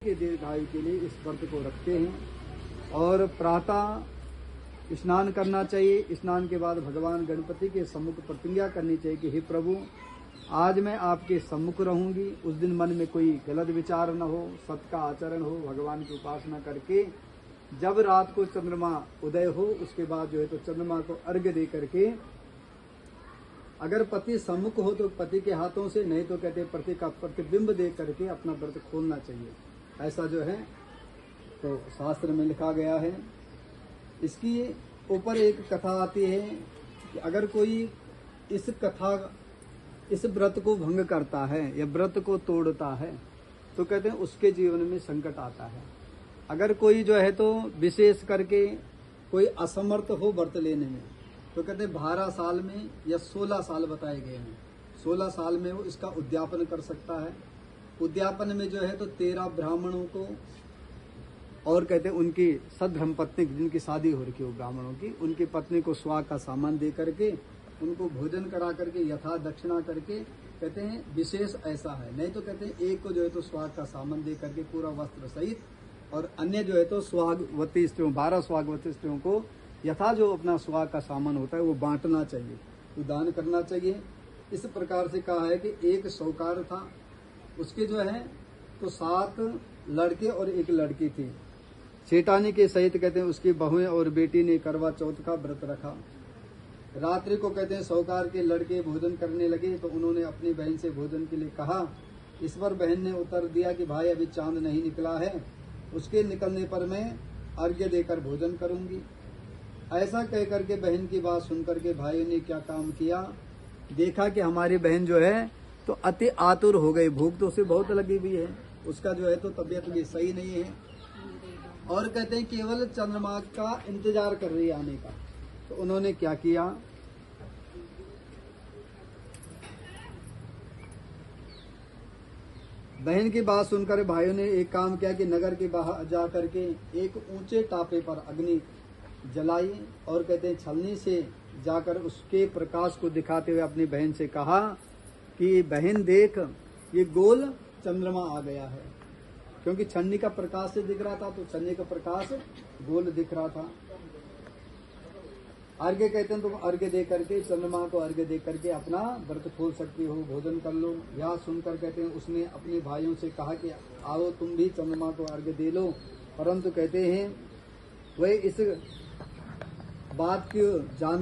के दीर्घायु के लिए इस व्रत को रखते हैं। और प्रातः स्नान करना चाहिए। स्नान के बाद भगवान गणपति के सम्मुख प्रतिज्ञा करनी चाहिए कि हे प्रभु, आज मैं आपके सम्मुख रहूंगी। उस दिन मन में कोई गलत विचार न हो, सत्य का आचरण हो, भगवान की उपासना करके जब रात को चंद्रमा उदय हो उसके बाद जो है तो चंद्रमा को अर्घ्य दे करके, अगर पति सम्मुख हो तो पति के हाथों से, नहीं तो कहते पति का प्रतिबिंब दे करके अपना व्रत खोलना चाहिए। ऐसा जो है तो शास्त्र में लिखा गया है। इसकी ऊपर एक कथा आती है कि अगर कोई इस व्रत को भंग करता है या व्रत को तोड़ता है तो कहते हैं उसके जीवन में संकट आता है। अगर कोई जो है तो विशेष करके कोई असमर्थ हो व्रत लेने में, तो कहते हैं 12 साल में या 16 साल बताए गए हैं, 16 साल में वो इसका उद्यापन कर सकता है। उद्यापन में जो है तो 13 ब्राह्मणों को, और कहते हैं उनकी सद्धर्म पत्नी जिनकी शादी हो रखी हो ब्राह्मणों की, उनकी पत्नी को स्वाग का सामान दे करके, उनको भोजन करा करके, यथा दक्षिणा करके, कहते हैं विशेष ऐसा है। नहीं तो कहते हैं एक को जो है तो स्वाग का सामान दे करके पूरा वस्त्र सहित, और अन्य जो है तो स्वागवती स्त्रियों, 12 स्वागवती स्त्रियों को यथा जो अपना स्वाग का सामान होता है वो बांटना चाहिए, तो दान करना चाहिए। इस प्रकार से कहा है कि एक साहूकार था, उसके जो है तो 7 लड़के और 1 लड़की थी। सेठानी के सहित कहते हैं उसकी बहुएं और बेटी ने करवा चौथ का व्रत रखा। रात्रि को कहते हैं साहूकार के लड़के भोजन करने लगे तो उन्होंने अपनी बहन से भोजन के लिए कहा। इस पर बहन ने उत्तर दिया कि भाई अभी चांद नहीं निकला है, उसके निकलने पर मैं अर्घ्य देकर भोजन करूंगी। ऐसा कह करके बहन की बात सुनकर के भाई ने क्या काम किया, देखा कि हमारी बहन जो है तो अति आतुर हो गई, भूख तो उसे बहुत लगी हुई है, उसका जो है तो तबीयत भी सही नहीं है, और कहते हैं केवल चंद्रमा का इंतजार कर रही है आने का। तो उन्होंने क्या किया, बहन की बात सुनकर भाइयों ने एक काम किया कि नगर के बाहर जा करके एक ऊंचे टापे पर अग्नि जलाई, और कहते हैं छलनी से जाकर उसके प्रकाश को दिखाते हुए अपनी बहन से कहा कि बहन देख, ये गोल चंद्रमा आ गया है। क्योंकि छन्नी का प्रकाश से दिख रहा था तो छन्नी का प्रकाश गोल दिख रहा था। अर्घ्य कहते हैं तुम अर्घ्य दे करके, चंद्रमा को अर्घ्य दे करके अपना व्रत खोल सकती हो, भोजन कर लो। यह सुनकर कहते हैं उसने अपने भाइयों से कहा कि आओ तुम भी चंद्रमा को अर्घ्य दे लो। परंतु कहते हैं वह इस बात की जान